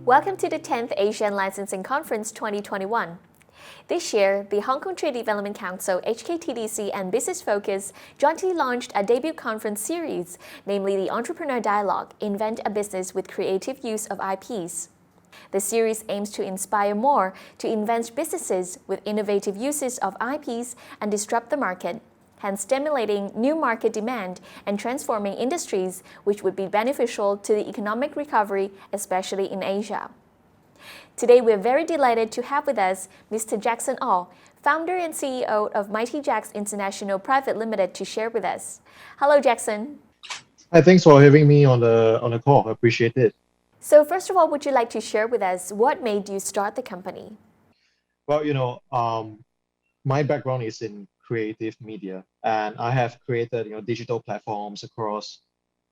Welcome to the 10th Asian Licensing Conference 2021. This year, the Hong Kong Trade Development Council, HKTDC, and BusinessFocus jointly launched a debut conference series, namely the Entrepreneur Dialogue, Invent a Business with Creative Use of IPs. The series aims to inspire more to invent businesses with innovative uses of IPs and disrupt the market, hence stimulating new market demand and transforming industries which would be beneficial to the economic recovery, especially in Asia. Today, we're very delighted to have with us Mr. Jackson Au, founder and CEO of Mighty Jaxx International Private Limited, to share with us. Hello, Jackson. Hi, thanks for having me on the call. I appreciate it. So first of all, would you like to share with us what made you start the company? Well, my background is in creative media, and I have created, digital platforms across,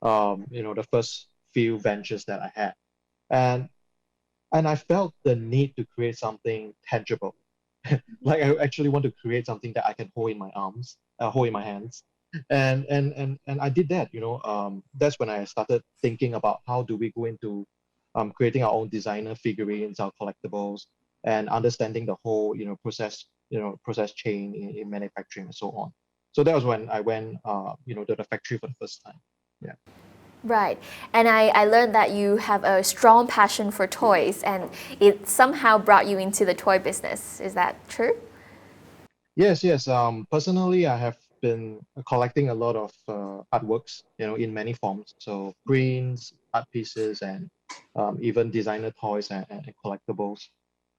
the first few ventures that I had, and I felt the need to create something tangible. Like I actually want to create something that I can hold in my arms, hold in my hands, and I did that. That's when I started thinking about how do we go into creating our own designer figurines, our collectibles, and understanding the whole, process chain in manufacturing and so on. So that was when I went, to the factory for the first time. Yeah. Right. And I learned that you have a strong passion for toys, and it somehow brought you into the toy business. Is that true? Yes. Personally, I have been collecting a lot of artworks, in many forms. So prints, art pieces, and even designer toys and collectibles.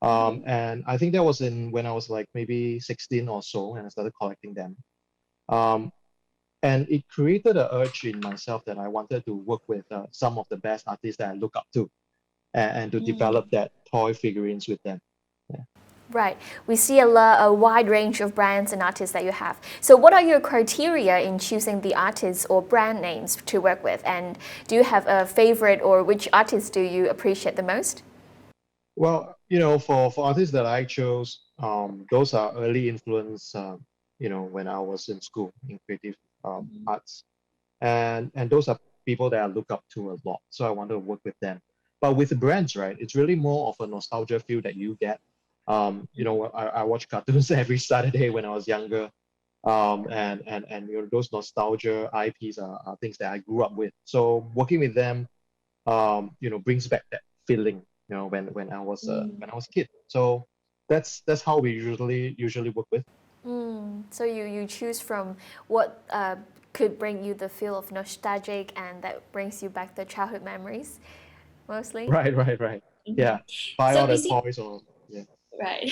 And I think that was when I was like maybe 16 or so, and I started collecting them. Um, and it created an urge in myself that I wanted to work with some of the best artists that I look up to, and to develop that toy figurines with them. Yeah. Right. We see a wide range of brands and artists that you have. So what are your criteria in choosing the artists or brand names to work with? And do you have a favorite, or which artists do you appreciate the most? Well, for artists that I chose, those are early influence, when I was in school in creative arts, and those are people that I look up to a lot. So I want to work with them. But with the brands, right, it's really more of a nostalgia feel that you get. I watch cartoons every Saturday when I was younger, and those nostalgia IPs are things that I grew up with. So working with them, brings back that feeling, when I was a kid. So that's how we usually work with. So you choose from what could bring you the feel of nostalgic and that brings you back the childhood memories, mostly. Right. Yeah, buy So all we the see, toys or yeah. right.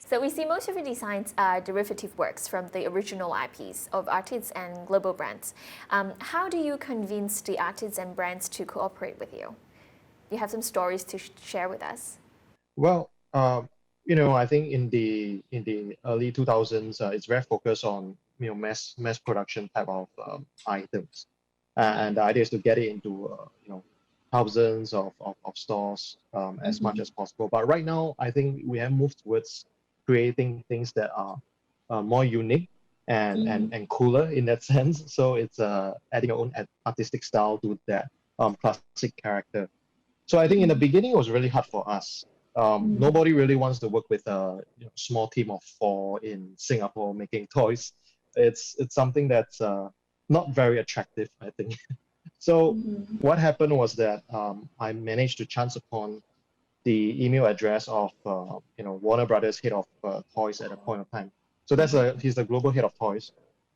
So we see most of your designs are derivative works from the original IPs of artists and global brands. How do you convince the artists and brands to cooperate with you? You have some stories to share with us. Well, I think in the early 2000s, it's very focused on mass production type of items, and the idea is to get it into thousands of stores as much as possible. But right now, I think we have moved towards creating things that are more unique and cooler in that sense. So it's adding your own artistic style to that classic character. So I think in the beginning it was really hard for us. Nobody really wants to work with a small team of 4 in Singapore making toys. It's something that's not very attractive, I think. So what happened was that I managed to chance upon the email address of Warner Brothers head of toys at a point of time. So he's the global head of toys,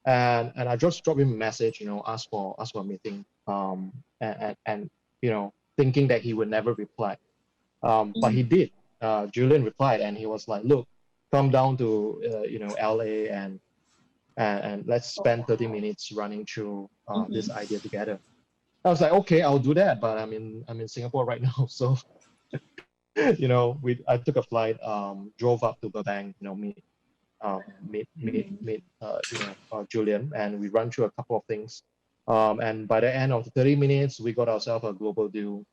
and I just dropped him a message, ask for a meeting, and thinking that he would never reply, but he did. Julian replied, and he was like, "Look, come down to LA and let's spend 30 minutes running through this idea together." I was like, "Okay, I'll do that," but I'm in Singapore right now, so I took a flight, drove up to Burbank, meet Julian, and we run through a couple of things. And by the end of the 30 minutes, we got ourselves a global deal,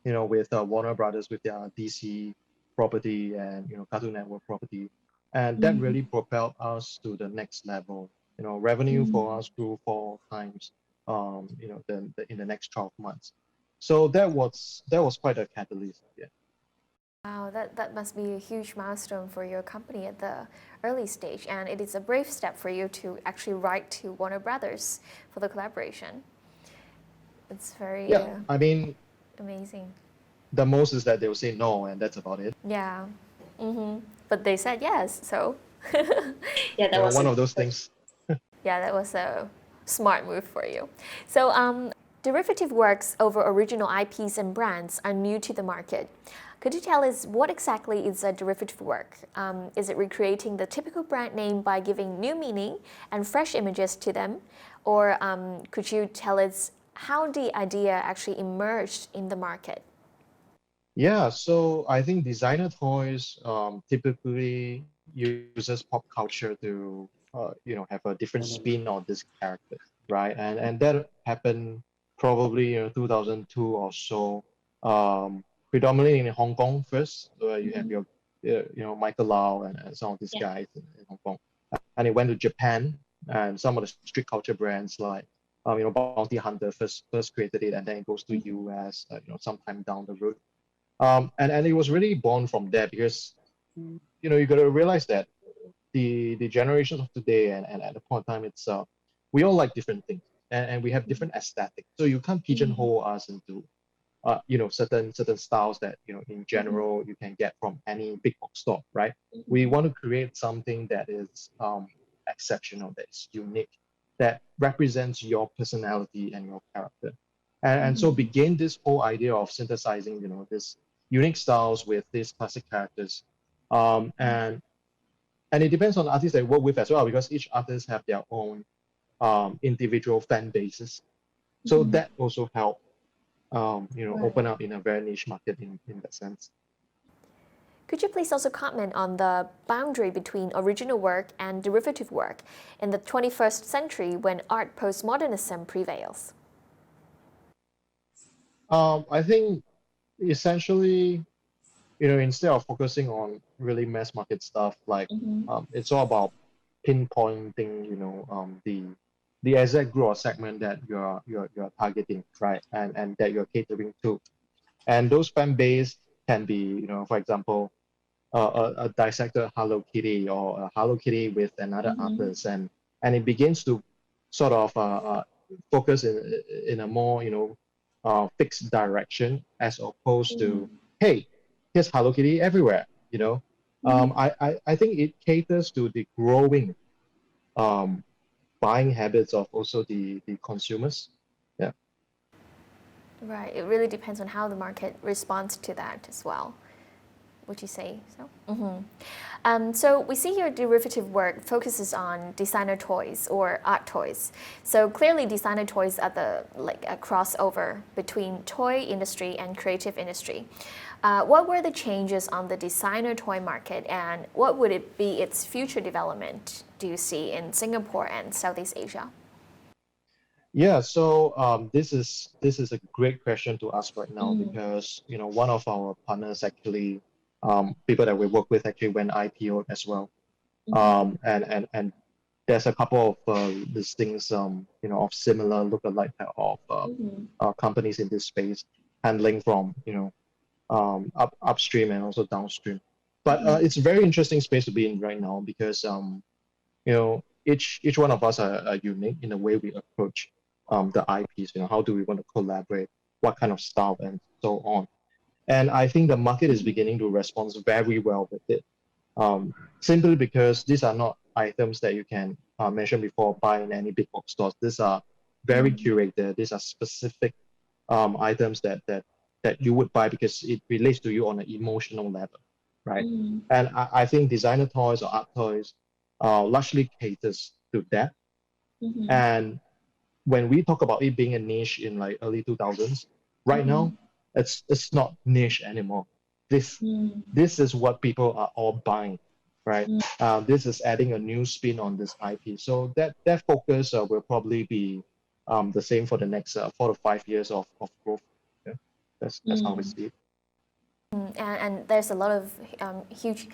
with Warner Brothers with their DC property and Cartoon Network property, and that really propelled us to the next level. Revenue for us grew 4 times, in the next 12 months. So that was quite a catalyst. Yeah. Wow, that must be a huge milestone for your company at the early stage, and it is a brave step for you to actually write to Warner Brothers for the collaboration. It's very Yeah. I mean, amazing. the most is that they will say no, and that's about it. Yeah. But they said yes, so Yeah, that was One of those things. yeah, that was a smart move for you. So, derivative works over original IPs and brands are new to the market. Could you tell us what exactly is a derivative work? Is it recreating the typical brand name by giving new meaning and fresh images to them? Or could you tell us how the idea actually emerged in the market? Yeah, so I think designer toys typically uses pop culture to have a different spin on this character, right? And that happened probably 2002 or so, predominantly in Hong Kong first, where you have your Michael Lau and some of these guys in Hong Kong, and it went to Japan, and some of the street culture brands like Bounty Hunter first created it, and then it goes to US sometime down the road. And it was really born from that because you got to realize that the generations of today and at the point of time it's we all like different things, and we have different aesthetics, so you can't pigeonhole us into certain styles that in general you can get from any big box store, right? We want to create something that is exceptional, that's unique, that represents your personality and your character. And so began this whole idea of synthesizing this unique styles with these classic characters. And it depends on the artists they work with as well, because each artist have their own individual fan bases. So that also helped open up in a very niche market in that sense. Could you please also comment on the boundary between original work and derivative work in the 21st century when art postmodernism prevails? I think essentially, instead of focusing on really mass market stuff, like it's all about pinpointing, the exact group or segment that you're targeting, right? And that you're catering to. And those fan base can be, for example, a dissected Hello Kitty or a Hello Kitty with another artist, and it begins to sort of focus in a more fixed direction, as opposed to, hey, here's Hello Kitty everywhere. I think it caters to the growing buying habits of also the consumers. Yeah. Right. It really depends on how the market responds to that as well. Would you say so? So we see your derivative work focuses on designer toys or art toys. So clearly, designer toys are a crossover between toy industry and creative industry. What were the changes on the designer toy market, and what would it be its future development? Do you see in Singapore and Southeast Asia? Yeah, so this is a great question to ask right now, because one of our partners actually, people that we work with actually went IPO as well, and there's a couple of listings of similar lookalike type of companies in this space, handling from upstream and also downstream. But it's a very interesting space to be in right now, because each one of us are unique in the way we approach the IPs. How do we want to collaborate, what kind of style, and so on. And I think the market is beginning to respond very well with it, simply because these are not items that you can mention before, buy in any big box stores. These are very curated. These are specific items that you would buy because it relates to you on an emotional level, right? And I think designer toys or art toys largely caters to that. And when we talk about it being a niche in like early 2000s, right now it's not niche anymore. This is what people are all buying, right? This is adding a new spin on this IP. So that focus will probably be the same for the next 4 to 5 years of growth. Yeah, that's how we see it. And there's a lot of huge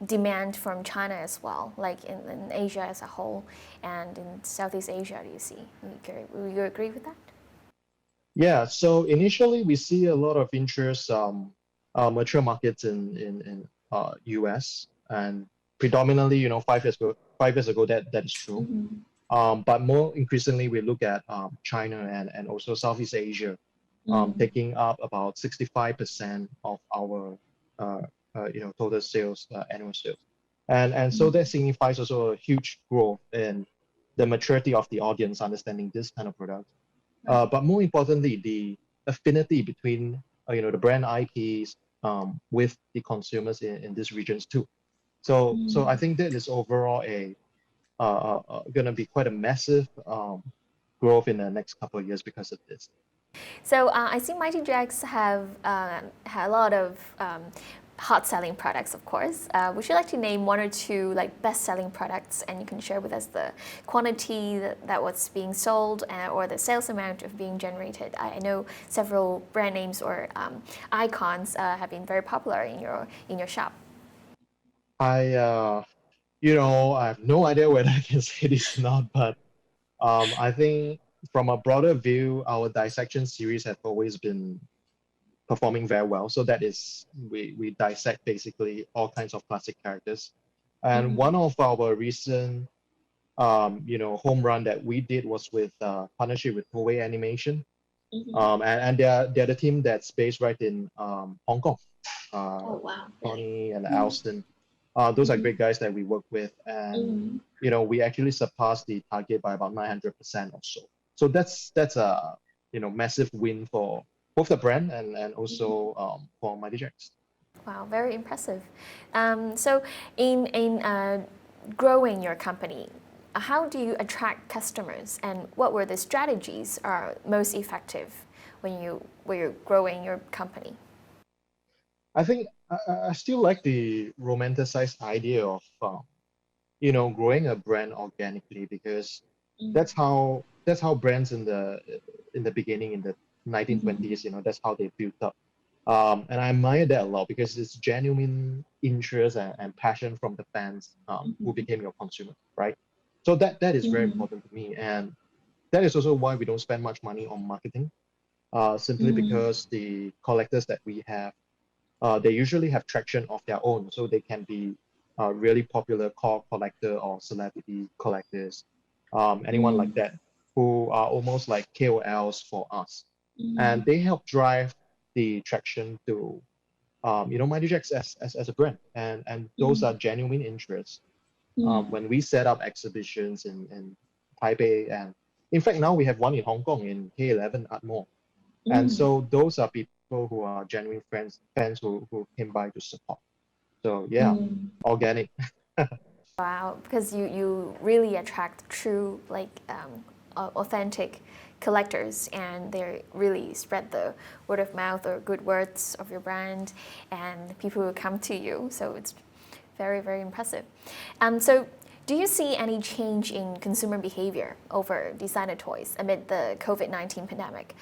demand from China as well, like in Asia as a whole, and in Southeast Asia. Do you see? Will you agree with that? Yeah, so initially we see a lot of interest, mature markets in US, and predominantly, 5 years ago that is true. Mm-hmm. But more increasingly, we look at China and also Southeast Asia, Mm-hmm. taking up about 65% of our total sales, annual sales, and so that signifies also a huge growth in the maturity of the audience understanding this kind of product. Right. But more importantly, the affinity between the brand IPs with the consumers in these regions too. So I think that is overall a going to be quite a massive growth in the next couple of years because of this. So I see Mighty Jaxx have had a lot of hot selling products, of course. Would you like to name one or two like best-selling products, and you can share with us the quantity that was being sold or the sales amount of being generated? I know several brand names or icons have been very popular in your shop. I have no idea whether I can say this or not, but I think from a broader view, our dissection series have always been performing very well. So that is, we dissect basically all kinds of classic characters. And one of our recent, home run that we did was with partnership with Toei Animation. And they're the team that's based right in Hong Kong. Oh wow. Tony and Alston. Those are great guys that we work with, and we actually surpassed the target by about 900% or so. So that's a massive win for both the brand and also for Mighty Jaxx. Wow, very impressive. So in growing your company, how do you attract customers, and what were the strategies are most effective when you're growing your company? I think I still like the romanticized idea of growing a brand organically, because that's how brands in the beginning in the 1920s, that's how they built up. And I admire that a lot because it's genuine interest and passion from the fans who became your consumer, right? So that is very important to me, and that is also why we don't spend much money on marketing, simply because the collectors that we have, they usually have traction of their own, so they can be really popular core collector or celebrity collectors, anyone like that, who are almost like KOLs for us, and they help drive the traction to Mighty Jaxx as a brand, and those are genuine interests. When we set up exhibitions in Taipei, and in fact now we have one in Hong Kong in K11 Art Mall, and so those are people who are genuine fans who came by to support. So yeah, organic. Wow, because you really attract true authentic collectors, and they really spread the word of mouth or good words of your brand, and people will come to you. So it's very, very impressive. So do you see any change in consumer behavior over designer toys amid the COVID-19 pandemic?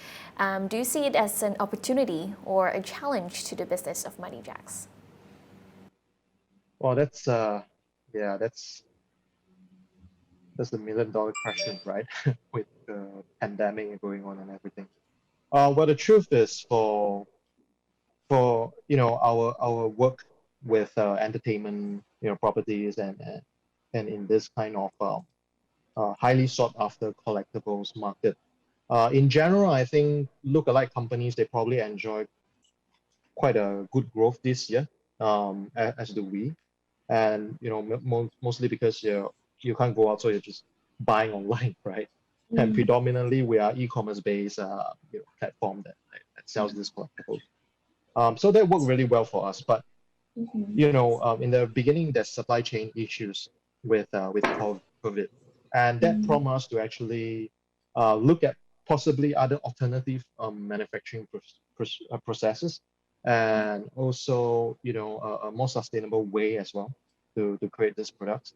Do you see it as an opportunity or a challenge to the business of Mighty Jaxx? Well, that's a $1 million question, right? With the pandemic going on and everything. Well, the truth is, for our work with entertainment properties and in this kind of highly sought after collectibles market, in general, I think look-alike companies, they probably enjoy quite a good growth this year, as do we, and mostly because you can't go out, so you're just buying online, right? And predominantly we are e-commerce based platform that sells these collectibles. So that worked really well for us. But in the beginning, there's supply chain issues with COVID, and that prompted us to actually look at possibly other alternative manufacturing processes, and also a more sustainable way as well to create these products.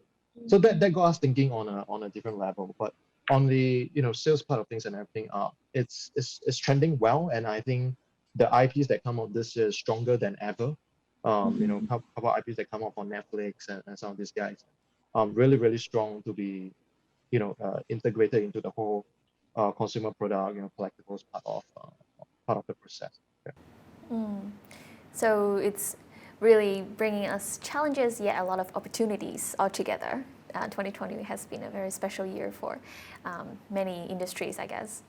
So that got us thinking on a different level. But on the sales part of things and everything, it's trending well, and I think the IPs that come out this year is stronger than ever. How about IPs that come out on Netflix and some of these guys, really really strong to be integrated into the whole consumer product, collectibles part of the process. So it's really bringing us challenges, yet a lot of opportunities altogether. 2020 has been a very special year for many industries, I guess.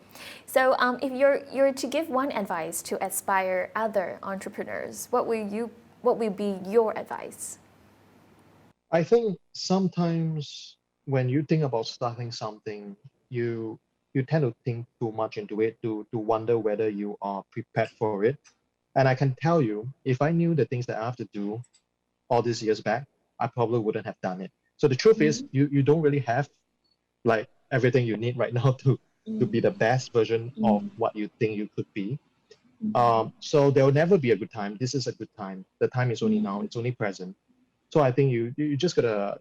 So if you're to give one advice to aspire other entrepreneurs, what will be your advice? I think sometimes when you think about starting something, you tend to think too much into it to wonder whether you are prepared for it. And I can tell you, if I knew the things that I have to do all these years back, I probably wouldn't have done it. So the truth is, you don't really have like everything you need right now to be the best version of what you think you could be. So there will never be a good time. This is a good time. The time is only now. It's only present. So I think you just gotta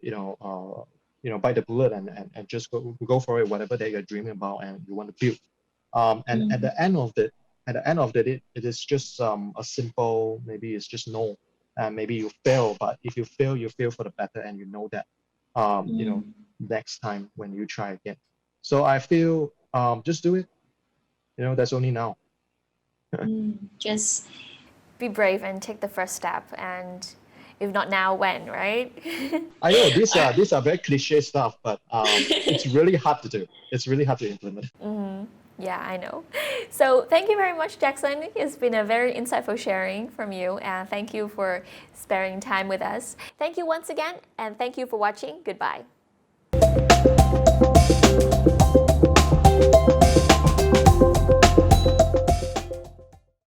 bite the bullet and just go for it, whatever that you're dreaming about and you want to build. And at the end of it, it is just a simple, maybe it's just no, and maybe you fail. But if you fail, you fail for the better, and you know that next time when you try again. So I feel just do it. That's only now. Just be brave and take the first step, and if not now, when, right? I know these are very cliche stuff, but it's really hard to do. It's really hard to implement. Yeah, I know. So thank you very much, Jackson. It's been a very insightful sharing from you, and thank you for sparing time with us. Thank you once again, and thank you for watching. Goodbye.